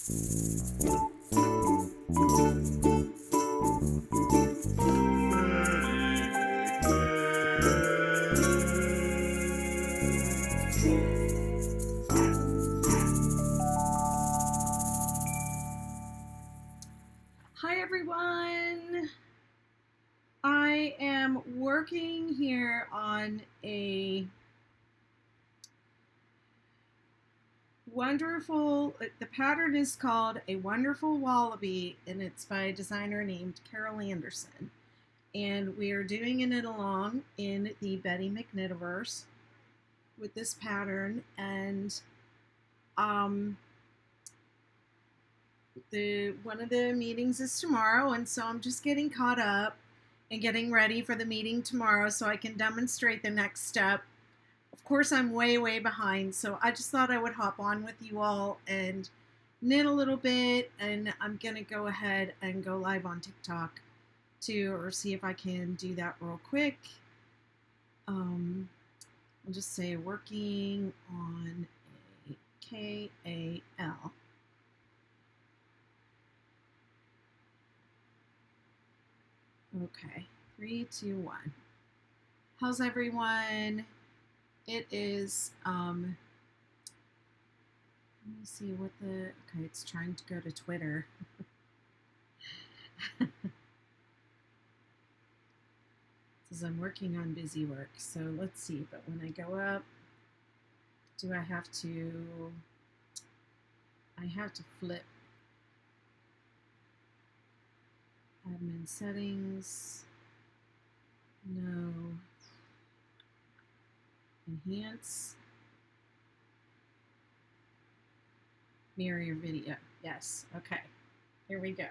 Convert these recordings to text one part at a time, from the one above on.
Hi everyone! I am working here on a wonderful, the pattern is called A Wonderful Wallaby, and it's by a designer named Carol Anderson. And we are doing it along in the Betty McKnittiverse with this pattern, and one of the meetings is tomorrow, and so I'm just getting caught up and getting ready for the meeting tomorrow so I can demonstrate the next step. Of course, I'm way behind, so I just thought I would hop on with you all and knit a little bit, and I'm gonna go ahead and go live on TikTok too, or see if I can do that real quick. I'll just say working on a KAL. Okay, 3, 2, 1. How's everyone? It is, let me see what okay, it's trying to go to Twitter. It says I'm working on busy work, so let's see, but when I go up, do I have to flip admin settings, no, enhance, mirror your video, yes, okay, here we go.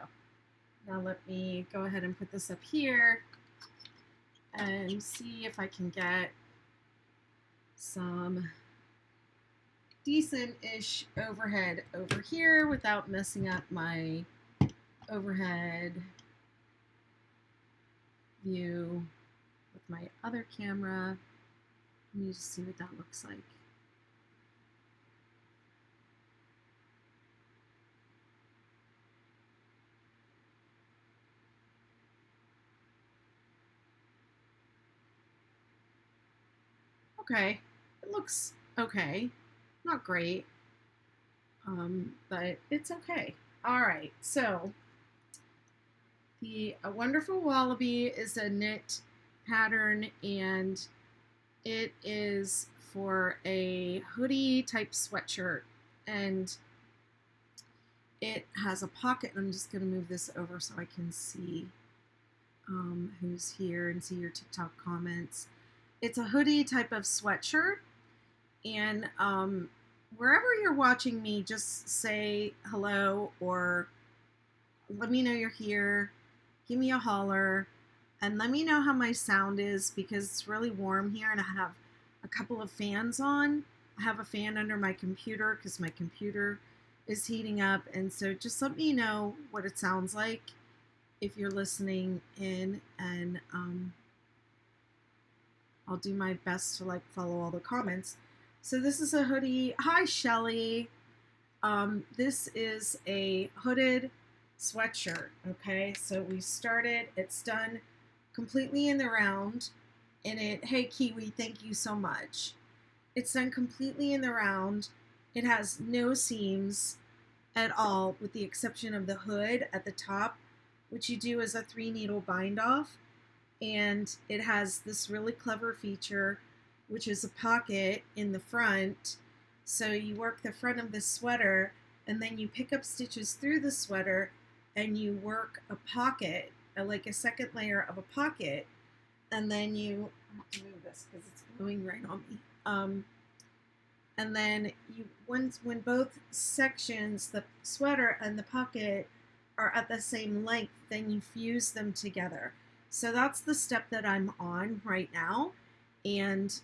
Now let me go ahead and put this up here and see if I can get some decent-ish overhead over here without messing up my overhead view with my other camera. Let me just see what that looks like. Okay, it looks okay. Not great, but it's okay. All right, so A Wonderful Wallaby is a knit pattern, and it is for a hoodie type sweatshirt, and it has a pocket. I'm just going to move this over so I can see who's here and see your TikTok comments. It's a hoodie type of sweatshirt, and wherever you're watching me, just say hello or let me know you're here. Give me a holler and let me know how my sound is, because it's really warm here and I have a couple of fans on. I have a fan under my computer because my computer is heating up, and so just let me know what it sounds like if you're listening in, and I'll do my best to follow all the comments. So this is a hoodie. Hi, Shelly. This is a hooded sweatshirt. Okay, so we started. It's done completely in the round. And hey, Kiwi, thank you so much. It's done completely in the round. It has no seams at all, with the exception of the hood at the top, which you do as a 3-needle bind off. And it has this really clever feature, which is a pocket in the front. So you work the front of the sweater, and then you pick up stitches through the sweater, and you work a pocket, like a second layer of a pocket, and then you, I have to move this because it's blowing right on me. And then when both sections, the sweater and the pocket, are at the same length, then you fuse them together. So that's the step that I'm on right now. And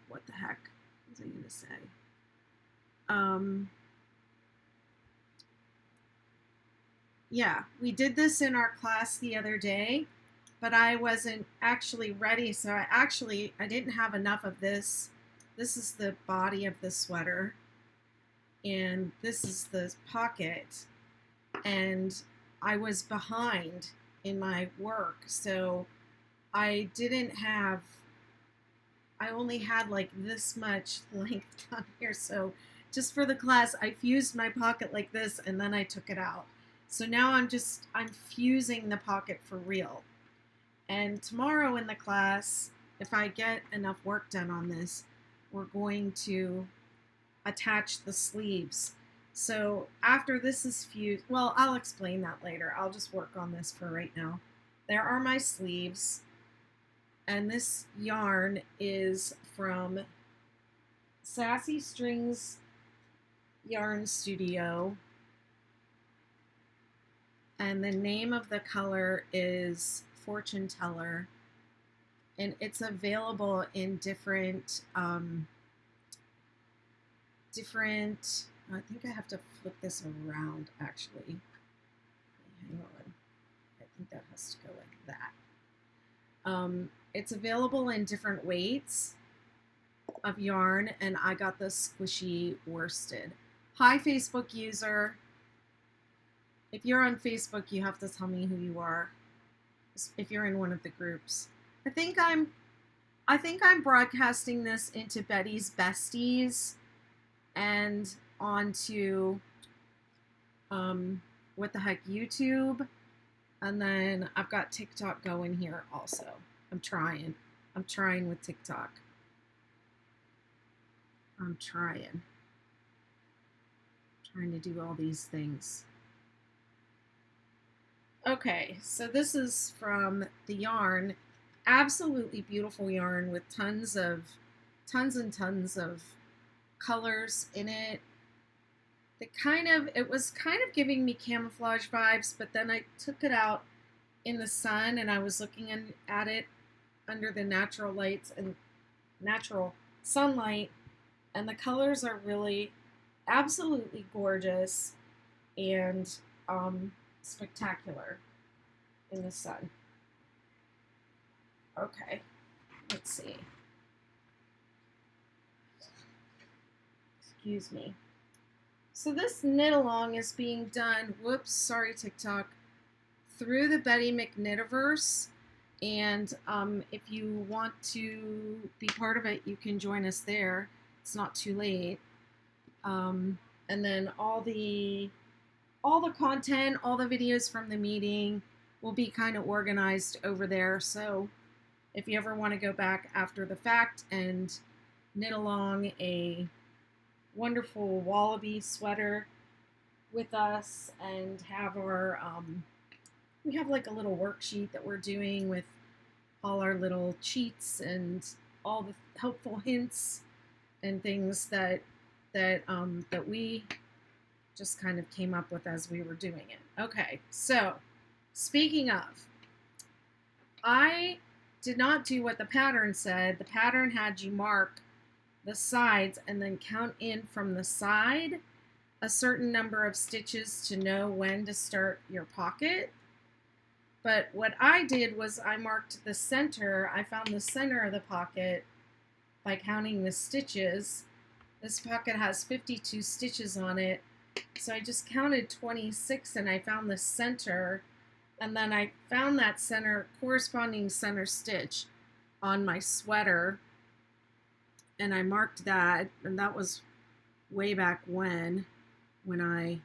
what the heck was I going to say? Yeah, we did this in our class the other day, but I wasn't actually ready, so I didn't have enough of this. This is the body of the sweater, and this is the pocket, and I was behind in my work, so I didn't have, I only had like this much length down here. So just for the class, I fused my pocket like this and then I took it out. So now I'm fusing the pocket for real. And tomorrow in the class, if I get enough work done on this, we're going to attach the sleeves. So after this is fused, well, I'll explain that later. I'll just work on this for right now. There are my sleeves. And this yarn is from Sassy Strings Yarn Studio. And the name of the color is Fortune Teller. And it's available in different, I think I have to flip this around actually. Hang on. I think that has to go like that. It's available in different weights of yarn, and I got the squishy worsted. Hi, Facebook user. If you're on Facebook, you have to tell me who you are. If you're in one of the groups, I think I'm broadcasting this into Betty's Besties and onto what the heck, YouTube, and then I've got TikTok going here also. I'm trying with TikTok. I'm trying to do all these things. Okay, so this is from the yarn. Absolutely beautiful yarn with tons and tons of colors in it. It was kind of giving me camouflage vibes, but then I took it out in the sun and I was looking at it under the natural lights and natural sunlight, and the colors are really absolutely gorgeous and spectacular in the sun. Okay, let's see. Excuse me. So this knit along is being done, whoops, sorry TikTok, through the Betty McKnitiverse. And if you want to be part of it, you can join us there. It's not too late. And then all the content, all the videos from the meeting will be kind of organized over there. So if you ever want to go back after the fact and knit along a wonderful Wallaby sweater with us and have our, we have like a little worksheet that we're doing with all our little cheats and all the helpful hints and things that we just kind of came up with as we were doing it. Okay, so speaking of, I did not do what the pattern said. The pattern had you mark the sides and then count in from the side a certain number of stitches to know when to start your pocket. But what I did was I marked the center. I found the center of the pocket by counting the stitches. This pocket has 52 stitches on it, so I just counted 26 and I found the center, and then I found that corresponding center stitch on my sweater, and I marked that, and that was way back when I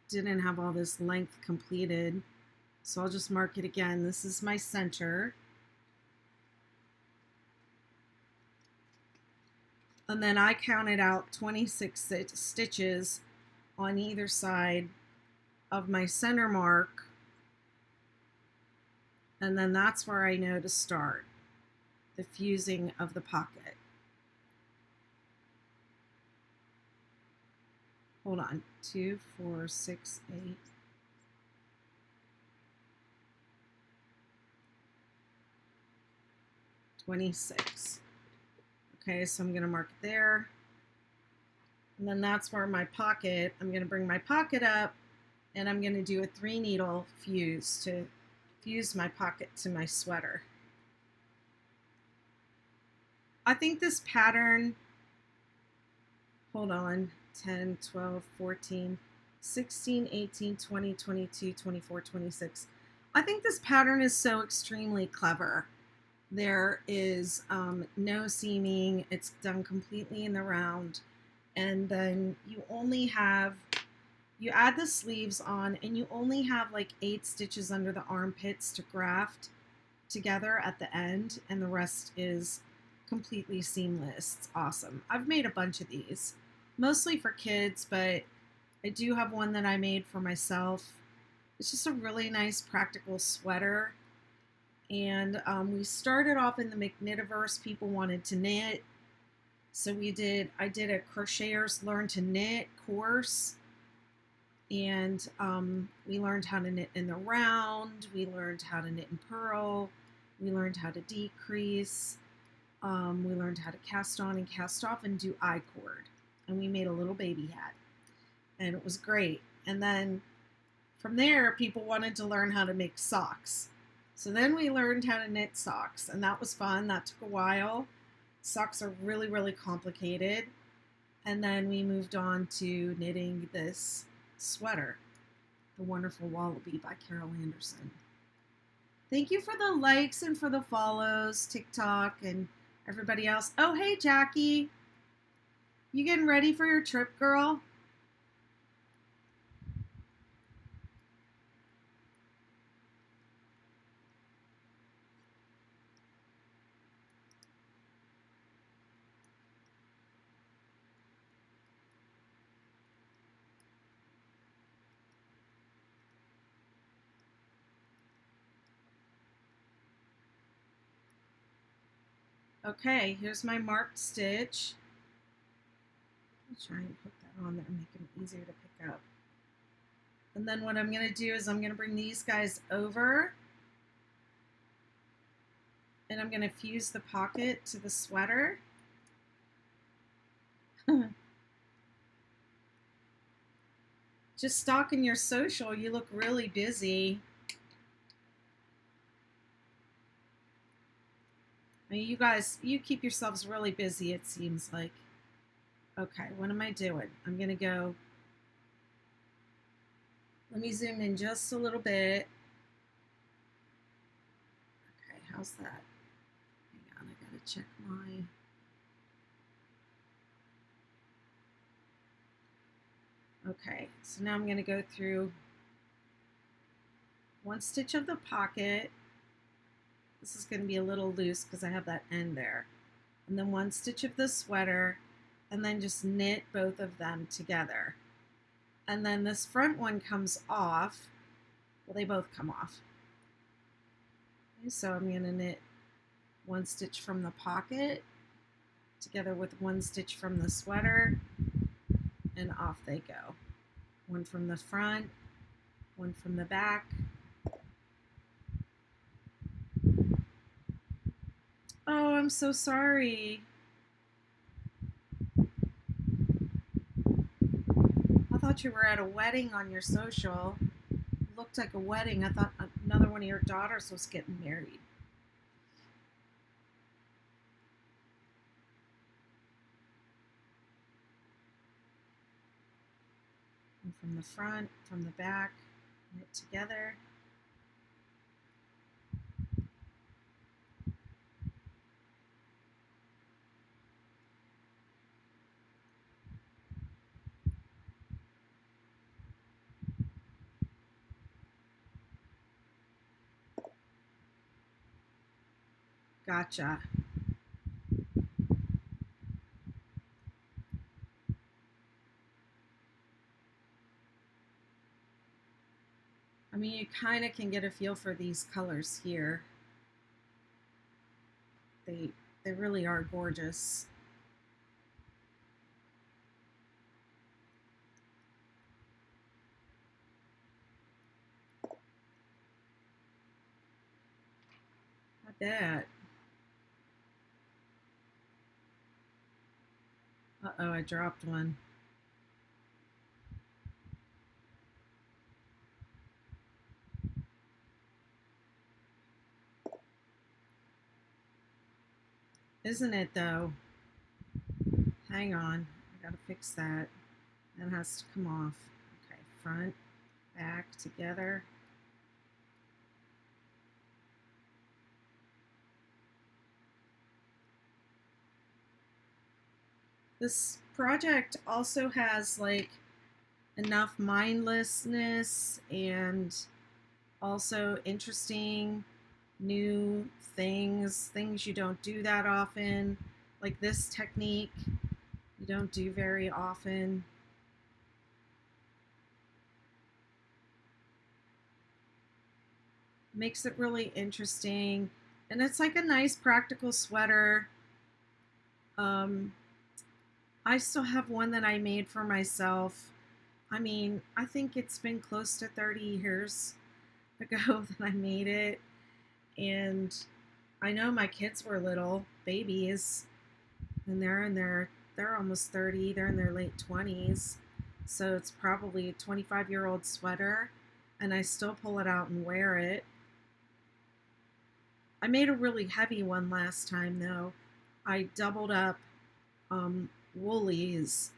didn't have all this length completed. So I'll just mark it again. This is my center. And then I counted out 26 stitches on either side of my center mark. And then that's where I know to start the fusing of the pocket. Hold on, 2, 4, 6, 8. $26. Okay, so I'm going to mark it there. And then that's where my pocket, I'm going to bring my pocket up and I'm going to do a 3 needle fuse to fuse my pocket to my sweater. I think this pattern hold on, 10, 12, 14, 16, 18, 20, 22, 24, 26. I think this pattern is so extremely clever. There is no seaming. It's done completely in the round. And then you add the sleeves on and you only have like 8 stitches under the armpits to graft together at the end. And the rest is completely seamless. It's awesome. I've made a bunch of these, mostly for kids, but I do have one that I made for myself. It's just a really nice practical sweater. And we started off in the McKnitiverse. People wanted to knit. So I did a Crocheters Learn to Knit course. And we learned how to knit in the round. We learned how to knit in purl. We learned how to decrease. We learned how to cast on and cast off and do I-cord. And we made a little baby hat. And it was great. And then from there, people wanted to learn how to make socks. So then we learned how to knit socks. And that was fun. That took a while. Socks are really, really complicated. And then we moved on to knitting this sweater, The Wonderful Wallaby by Carol Anderson. Thank you for the likes and for the follows, TikTok and everybody else. Oh, hey, Jackie. You getting ready for your trip, girl? Okay, here's my marked stitch. I'll try and put that on there and make them easier to pick up. And then what I'm going to do is I'm going to bring these guys over and I'm going to fuse the pocket to the sweater. Just stalking your social, you look really busy. I mean, you guys, you keep yourselves really busy, it seems like. Okay, what am I doing? I'm going to go, let me zoom in just a little bit. Okay, how's that? Hang on, I got to check my... Okay, so now I'm going to go through one stitch of the pocket. This is going to be a little loose because I have that end there. And then one stitch of the sweater, and then just knit both of them together. And then this front one comes off. Well, they both come off. Okay, so I'm going to knit one stitch from the pocket together with one stitch from the sweater, and off they go. One from the front, one from the back. Oh, I'm so sorry. I thought you were at a wedding on your social. It looked like a wedding. I thought another one of your daughters was getting married. And from the front, from the back, knit together. Gotcha. I mean, you kind of can get a feel for these colors here. They really are gorgeous. Not bad. Uh-oh, I dropped one. Isn't it, though? Hang on. I gotta fix that. That has to come off. Okay, front, back together. This project also has like enough mindlessness and also interesting new things you don't do that often, like this technique you don't do very often. Makes it really interesting, and it's like a nice practical sweater. I still have one that I made for myself. I mean, I think it's been close to 30 years ago that I made it, and I know my kids were little babies, and they're almost 30. They're in their late 20s, so it's probably a 25-year-old sweater, and I still pull it out and wear it. I made a really heavy one last time though. I doubled up Woolies,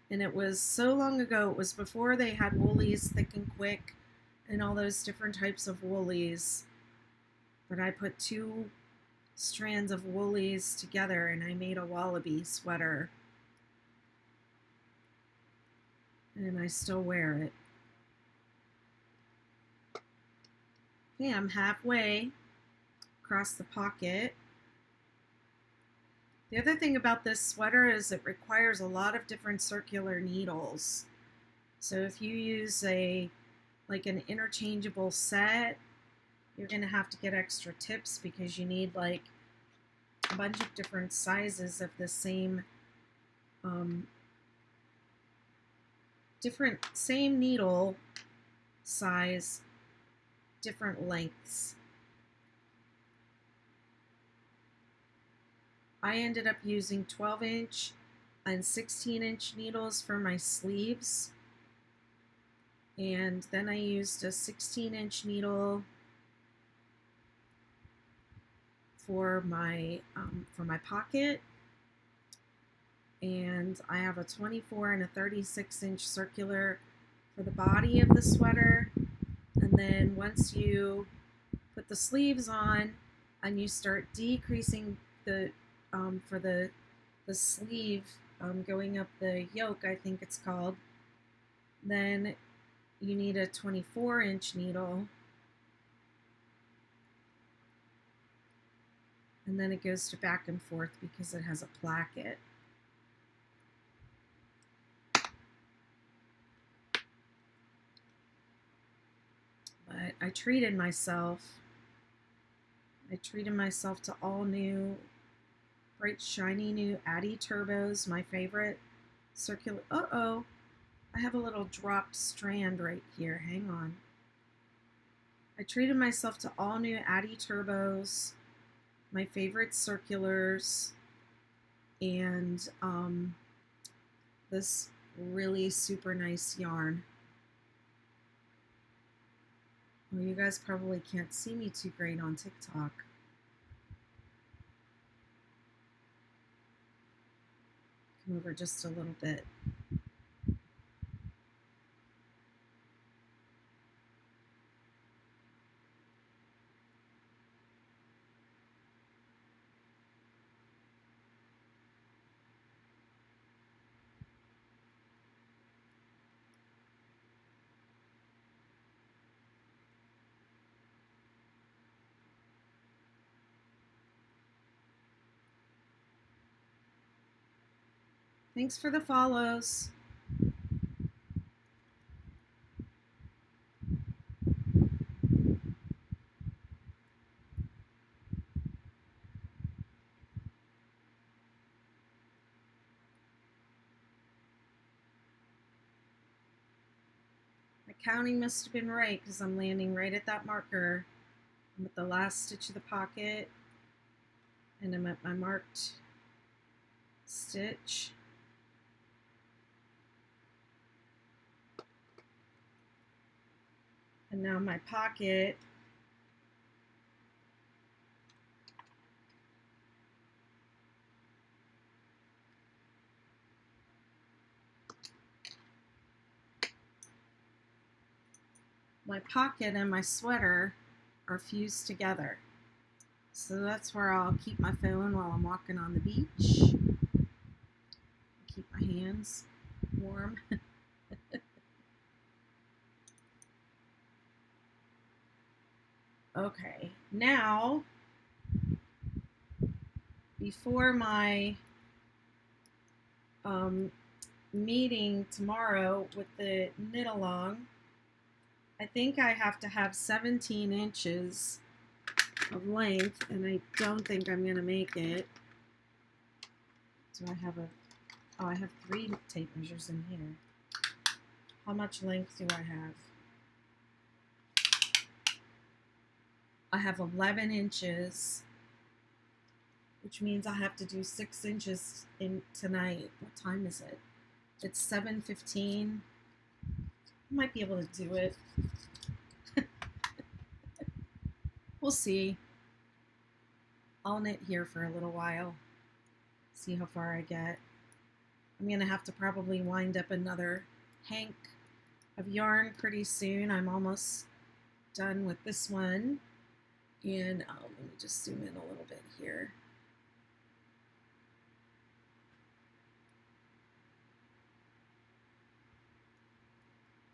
and it was so long ago. It was before they had Woolies Thick and Quick and all those different types of Woolies. But I put 2 strands of Woolies together and I made a Wallaby sweater. And I still wear it. Okay, I'm halfway across the pocket. The other thing about this sweater is it requires a lot of different circular needles. So if you use like an interchangeable set, you're going to have to get extra tips because you need like a bunch of different sizes of the same same needle size, different lengths. I ended up using 12-inch and 16-inch needles for my sleeves, and then I used a 16-inch needle for my pocket, and I have a 24 and a 36-inch circular for the body of the sweater. And then once you put the sleeves on and you start decreasing the for the sleeve going up the yoke, I think it's called, then you need a 24-inch needle, and then it goes to back and forth because it has a placket. But I treated myself to all new, bright, shiny new Addy Turbos, my favorite circular. I have a little dropped strand right here. Hang on. I treated myself to all new Addy Turbos, my favorite circulars, and this really super nice yarn. Well, you guys probably can't see me too great on TikTok. Come over just a little bit. Thanks for the follows. My counting must have been right because I'm landing right at that marker. I'm at the last stitch of the pocket, and I'm at my marked stitch. And now my pocket my pocket and my sweater are fused together. So that's where I'll keep my phone while I'm walking on the beach. Keep my hands warm. Okay, now before my meeting tomorrow with the knit along, I think I have to have 17 inches of length, and I don't think I'm gonna make it. Do I have I have 3 tape measures in here. How much length do I have? I have 11 inches, which means I have to do 6 inches in tonight. What time is it? It's 7:15. I might be able to do it. We'll see. I'll knit here for a little while. See how far I get. I'm going to have to probably wind up another hank of yarn pretty soon. I'm almost done with this one. And let me just zoom in a little bit here.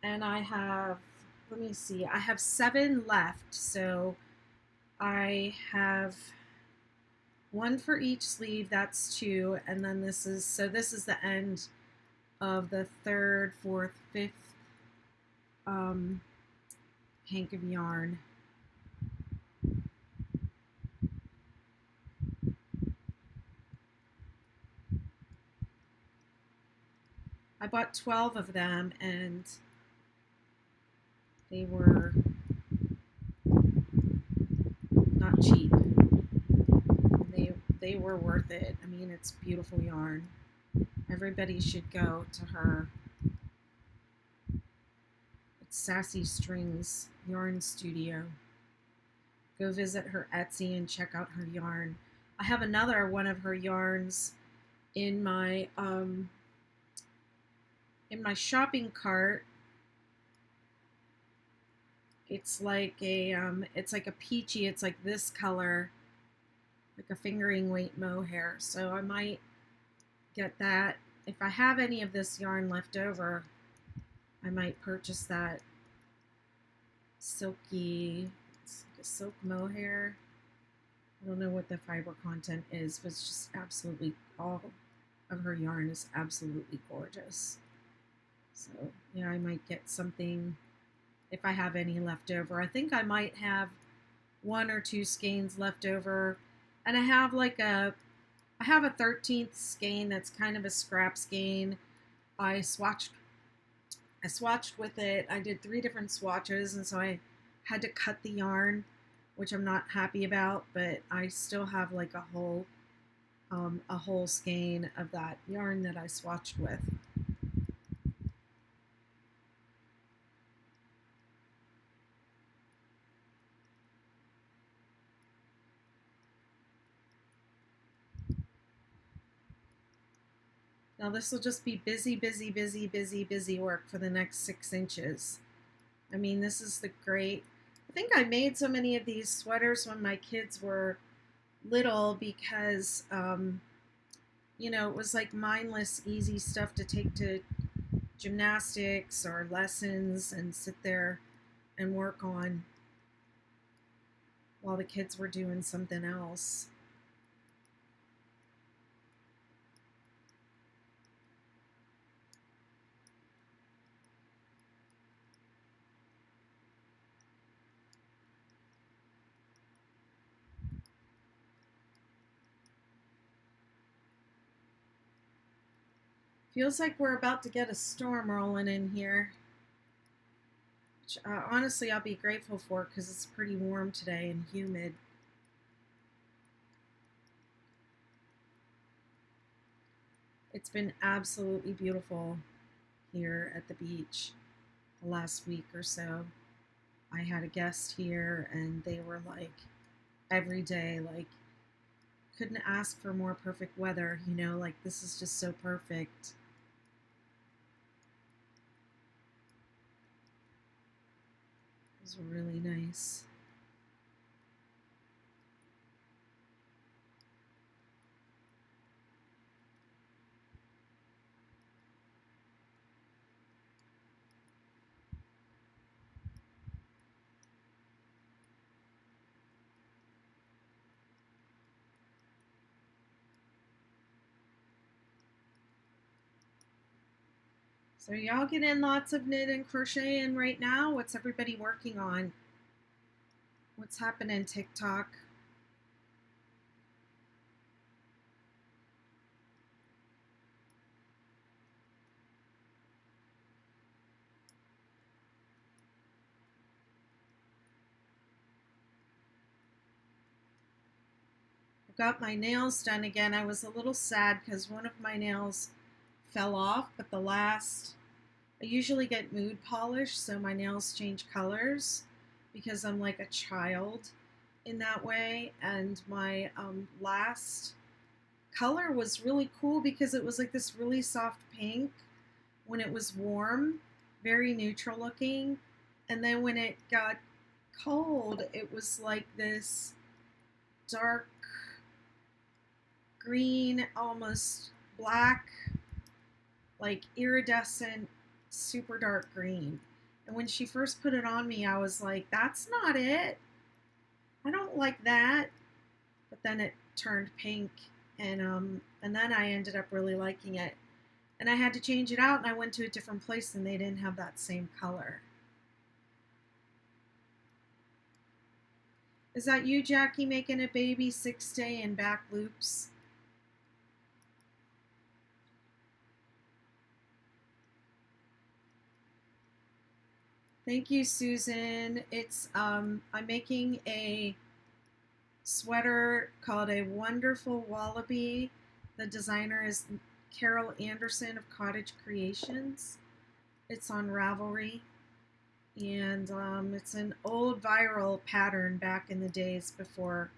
And I have, let me see, I have 7 left. So I have 1 for each sleeve, that's 2. And then this is the end of the 3rd, 4th, 5th hank of yarn. I bought 12 of them, and they were not cheap. They were worth it. I mean, it's beautiful yarn. Everybody should go to her. It's Sassy Strings Yarn Studio. Go visit her Etsy and check out her yarn. I have another one of her yarns in my shopping cart. It's like a peachy, it's like this color, like a fingering weight mohair. So I might get that. If I have any of this yarn left over, I might purchase that silky, it's like a silk mohair. I don't know what the fiber content is, but it's just absolutely, all of her yarn is absolutely gorgeous. So yeah, I might get something if I have any left over. I think I might have 1 or 2 skeins left over, and I have a 13th skein that's kind of a scrap skein. I swatched with it. I did 3 different swatches, and so I had to cut the yarn, which I'm not happy about, but I still have like a whole skein of that yarn that I swatched with. Now this will just be busy, busy, busy, busy, busy work for the next 6 inches. I mean, this is the great, I think I made so many of these sweaters when my kids were little because, you know, it was like mindless, easy stuff to take to gymnastics or lessons and sit there and work on while the kids were doing something else. Feels like we're about to get a storm rolling in here, which honestly I'll be grateful for because it's pretty warm today and humid. It's been absolutely beautiful here at the beach the last week or so. I had a guest here and they were like every day, like, couldn't ask for more perfect weather, you know, like this is just so perfect. It's really nice. So y'all get in lots of knit and crocheting right now? What's everybody working on? What's happening, TikTok? I got my nails done again. I was a little sad because one of my nails fell off, but the last, I usually get mood polish, so my nails change colors because I'm like a child in that way. And my last color was really cool because it was like this really soft pink when it was warm, very neutral looking. And then when it got cold, it was like this dark green, almost black, like iridescent, super dark green. And when she first put it on me, I was like, that's not it. I don't like that. But then it turned pink, and then I ended up really liking it. And I had to change it out, and I went to a different place and they didn't have that same color. Is that you, Jackie, making a baby 6-day in back loops? Thank you, Susan. It's I'm making a sweater called a Wonderful Wallaby. The designer is Carol Anderson of Cottage Creations. It's on Ravelry, and it's an old viral pattern back in the days before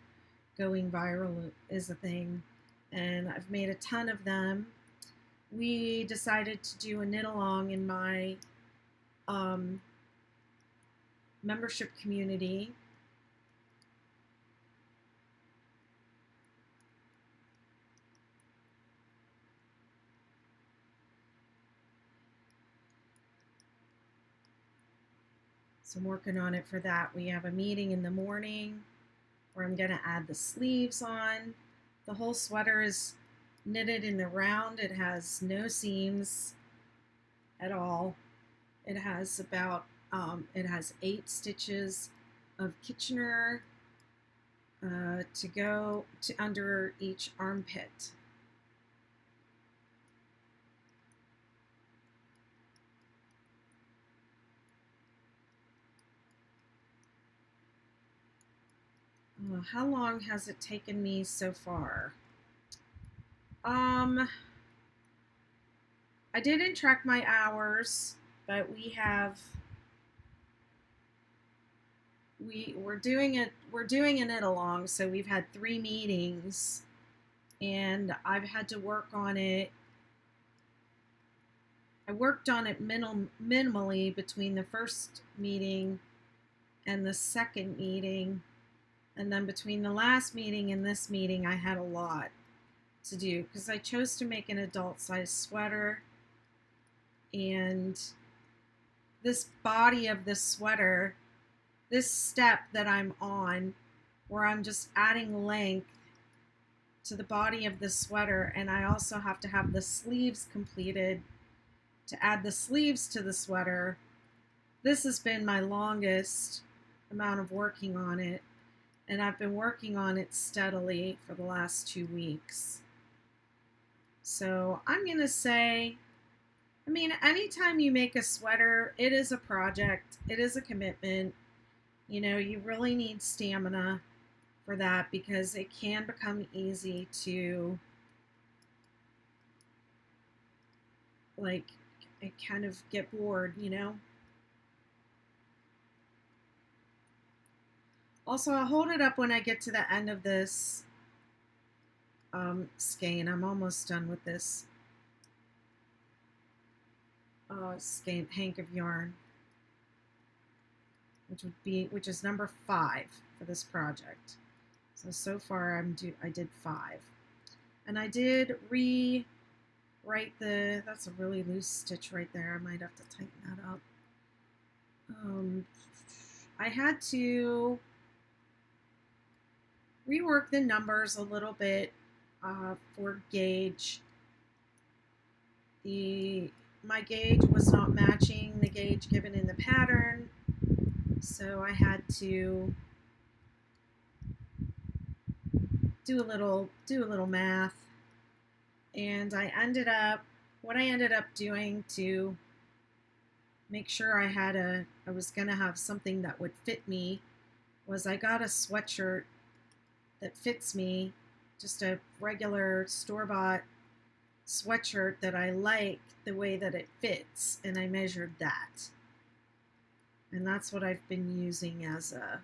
going viral is a thing, and I've made a ton of them. We decided to do a knit along in my membership community. So I'm working on it for that. We have a meeting in the morning where I'm going to add the sleeves on. The whole sweater is knitted in the round. It has no seams at all. It has it has 8 stitches of Kitchener to go to under each armpit. How long has it taken me so far? I didn't track my hours, but we're doing an knit along, so we've had 3 meetings, and I've had to work on it. I worked on it minimally between the first meeting and the second meeting, and then between the last meeting and this meeting I had a lot to do because I chose to make an adult size sweater, and this body of the sweater, this step that I'm on where I'm just adding length to the body of the sweater, and I also have to have the sleeves completed to add the sleeves to the sweater. This has been my longest amount of working on it, and I've been working on it steadily for the last 2 weeks. So I'm going to say, I mean, anytime you make a sweater, it is a project, it is a commitment. You know, you really need stamina for that because it can become easy to, like, kind of get bored, you know? Also, I'll hold it up when I get to the end of this skein. I'm almost done with this skein hank of yarn. which is number 5 for this project. So far I did 5. And I did rewrite that's a really loose stitch right there. I might have to tighten that up. I had to rework the numbers a little bit for gauge. My gauge was not matching the gauge given in the pattern, so I had to do a little math, and what I ended up doing to make sure I was gonna have something that would fit me was I got a sweatshirt that fits me, just a regular store-bought sweatshirt that I like the way that it fits, and I measured that. And that's what I've been using as a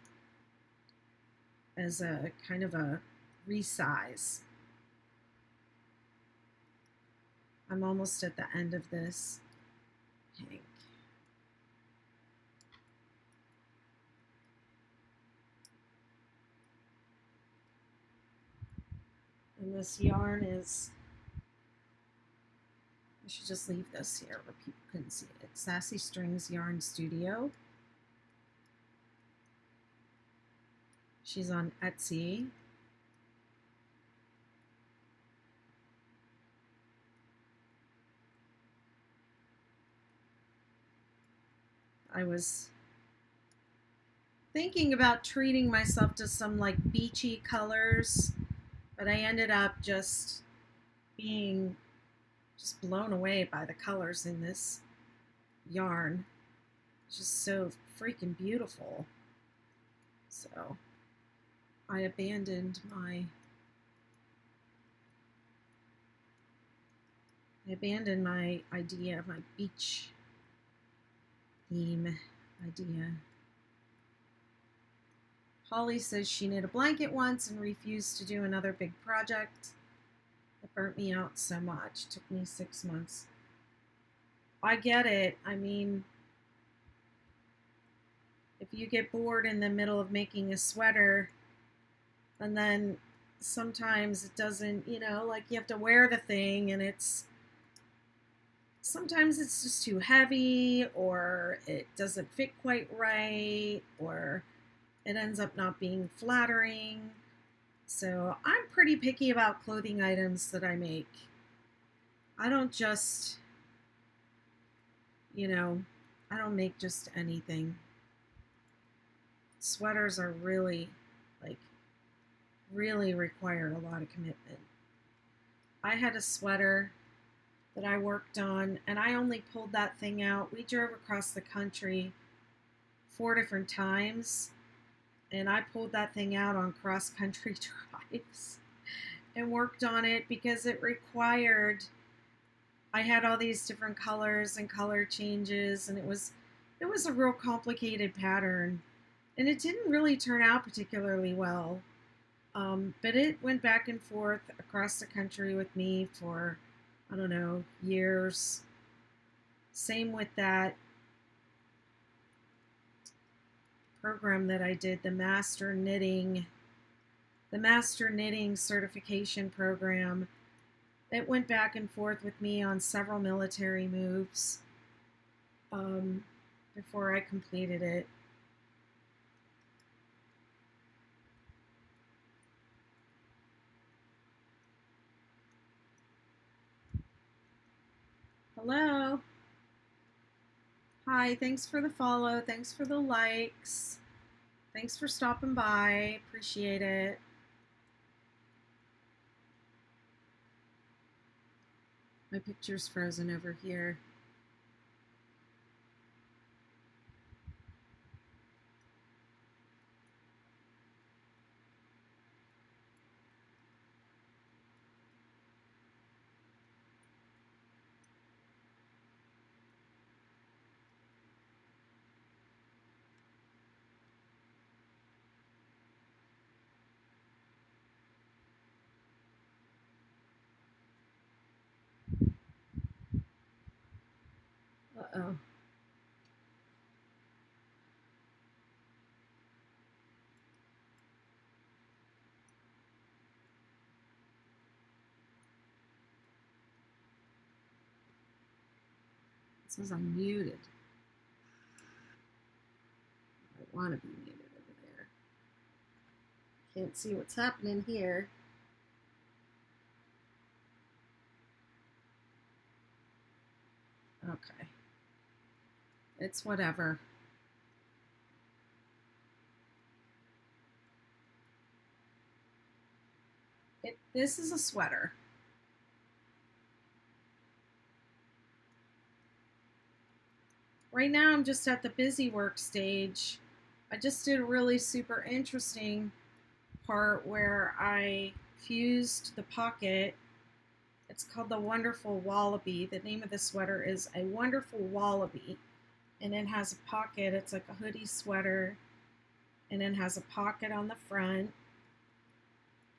kind of a resize. I'm almost at the end of this hank. And this yarn is, I should just leave this here where people can see it. Sassy Strings Yarn Studio. She's on Etsy. I was thinking about treating myself to some like beachy colors, but I ended up just being blown away by the colors in this yarn. It's just so freaking beautiful. So I abandoned my idea, my beach theme idea. Holly says she knit a blanket once and refused to do another big project. It burnt me out so much. It took me 6 months. I get it. I mean, if you get bored in the middle of making a sweater, and then sometimes it doesn't, like you have to wear the thing and sometimes it's just too heavy, or it doesn't fit quite right, or it ends up not being flattering. So I'm pretty picky about clothing items that I make. I don't just, I don't make just anything. Sweaters are really require a lot of commitment. I had a sweater that I worked on, and I only pulled that thing out. We drove across the country 4 different times, and I pulled that thing out on cross-country drives and worked on it because I had all these different colors and color changes, and it was a real complicated pattern, and it didn't really turn out particularly well. But it went back and forth across the country with me for, I don't know, years. Same with that program that I did, the Master Knitting certification program. It went back and forth with me on several military moves before I completed it. Hello. Hi, thanks for the follow. Thanks for the likes. Thanks for stopping by. Appreciate it. My picture's frozen over here. It says I'm muted. I want to be muted over there. Can't see what's happening here. Okay. It's whatever. This is a sweater. Right now I'm just at the busy work stage. I just did a really super interesting part where I fused the pocket. It's called the Wonderful Wallaby. The name of the sweater is a Wonderful Wallaby, and it has a pocket. It's like a hoodie sweater, and it has a pocket on the front.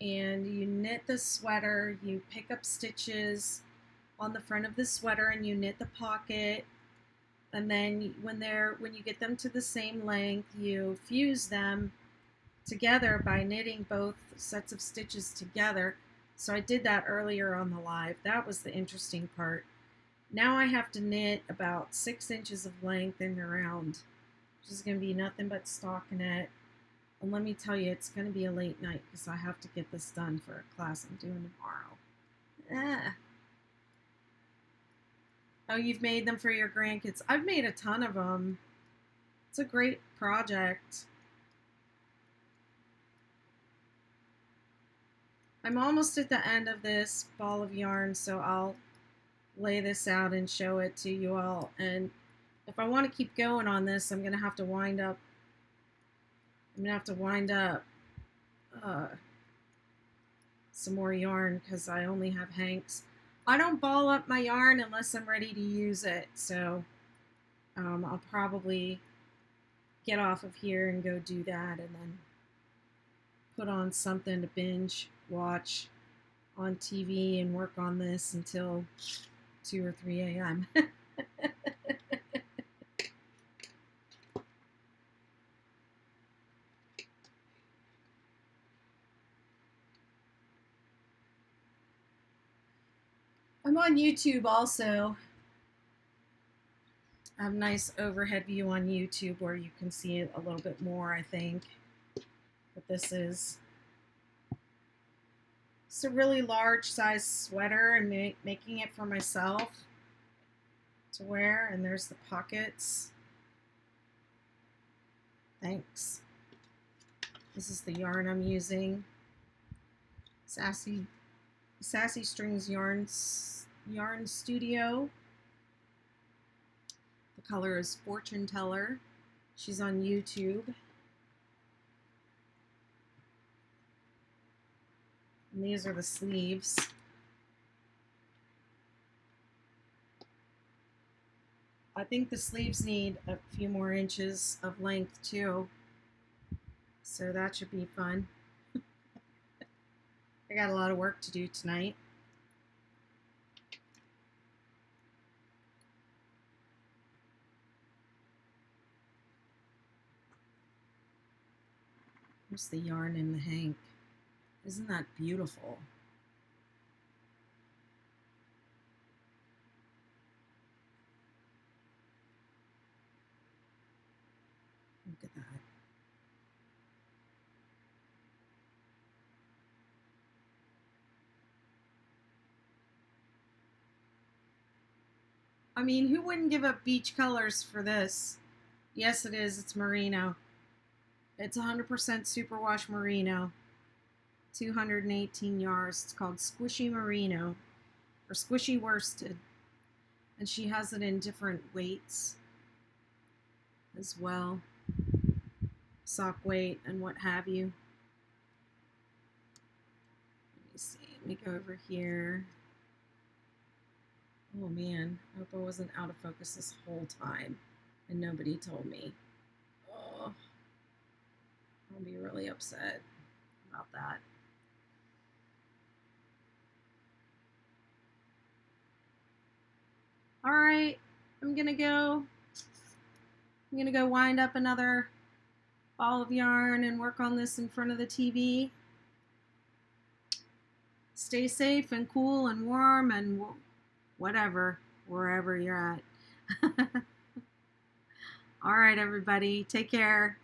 And you knit the sweater, you pick up stitches on the front of the sweater and you knit the pocket, and then when you get them to the same length, you fuse them together by knitting both sets of stitches together. So I did that earlier on the live. That was the interesting part. Now I have to knit about 6 inches of length in around, which is going to be nothing but stockinette. And let me tell you, it's going to be a late night because I have to get this done for a class I'm doing tomorrow. Oh, you've made them for your grandkids. I've made a ton of them. It's a great project. I'm almost at the end of this ball of yarn, so I'll lay this out and show it to you all. And if I want to keep going on this, I'm going to have to wind up some more yarn because I only have hanks. I don't ball up my yarn unless I'm ready to use it, so I'll probably get off of here and go do that and then put on something to binge watch on TV and work on this until 2 or 3 a.m. I'm on YouTube also. I have a nice overhead view on YouTube where you can see it a little bit more, I think. But this is it's a really large size sweater and making it for myself to wear. And there's the pockets. Thanks. This is the yarn I'm using. Sassy Strings Yarn Studio. The color is Fortune Teller. She's on YouTube. And these are the sleeves. I think the sleeves need a few more inches of length too. So that should be fun. I got a lot of work to do tonight. Here's the yarn in the hank. Isn't that beautiful? Look at that. I mean, who wouldn't give up beach colors for this? Yes, it is. It's merino. It's 100% superwash merino. 218 yards. It's called Squishy Merino or Squishy Worsted. And she has it in different weights as well. Sock weight and what have you. Let me see. Let me go over here. Oh man, I hope I wasn't out of focus this whole time and nobody told me. Oh, I'll be really upset about that. All right, I'm gonna go wind up another ball of yarn and work on this in front of the TV. Stay safe and cool and warm and whatever, wherever you're at. All right, everybody. Take care.